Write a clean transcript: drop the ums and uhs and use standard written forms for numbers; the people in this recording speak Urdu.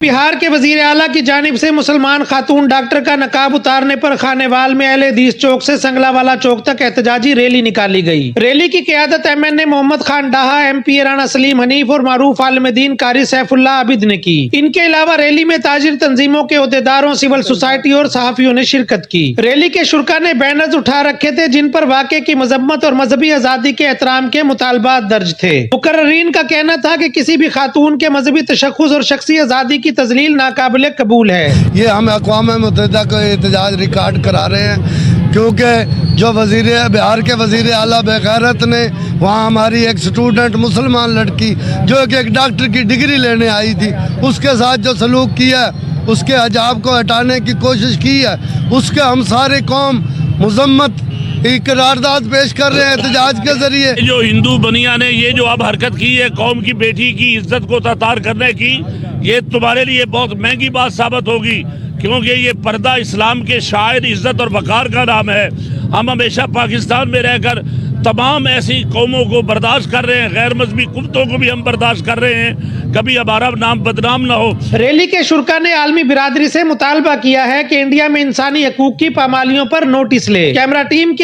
بہار کے وزیر اعلیٰ کی جانب سے مسلمان خاتون ڈاکٹر کا نقاب اتارنے پر خانیوال میں اہل حدیث چوک سے سنگلا والا چوک تک احتجاجی ریلی نکالی گئی۔ ریلی کی قیادت MNA محمد خان ڈاہا، MP رانا سلیم حنیف اور معروف عالم دین قاری سیف اللہ عابد نے کی۔ ان کے علاوہ ریلی میں تاجر تنظیموں کے عہدیداروں، سول سوسائٹی اور صحافیوں نے شرکت کی۔ ریلی کے شرکاء نے بینرز اٹھا رکھے تھے جن پر واقعے کی مذمت اور مذہبی آزادی کے احترام کے مطالبات درج تھے۔ مقررین کا کہنا تھا کہ کسی بھی خاتون کے مذہبی تشخص اور شخصی آزادی کی تذلیل ناقابل قبول ہے۔ یہ ہم اقوام متحدہ کو احتجاج ریکارڈ کرا رہے ہیں کیونکہ جو بہار کے وزیر اعلیٰ بغیرت نے وہاں ہماری ایک سٹوڈنٹ مسلمان لڑکی جو ایک ڈاکٹر کی ڈگری لینے آئی تھی اس کے ساتھ جو سلوک کیا ہے، اس کے حجاب کو ہٹانے کی کوشش کی ہے، اس کے ہم سارے قوم مذمت قرارداد پیش کر رہے ہیں احتجاج کے ذریعے۔ جو ہندو بنیا نے یہ جو اب حرکت کی ہے قوم کی بیٹی کی عزت کو تاتار کرنے کی، یہ تمہارے لیے بہت مہنگی بات ثابت ہوگی، کیونکہ یہ پردہ اسلام کے شاعر عزت اور وقار کا نام ہے۔ ہم ہمیشہ پاکستان میں رہ کر تمام ایسی قوموں کو برداشت کر رہے ہیں، غیر مذہبی قوتوں کو بھی ہم برداشت کر رہے ہیں، کبھی ہمارا نام بدنام نہ ہو۔ ریلی کے شرکاء نے عالمی برادری سے مطالبہ کیا ہے کہ انڈیا میں انسانی حقوق کی پامالیوں پر نوٹس لے۔ کیمرہ ٹیم کے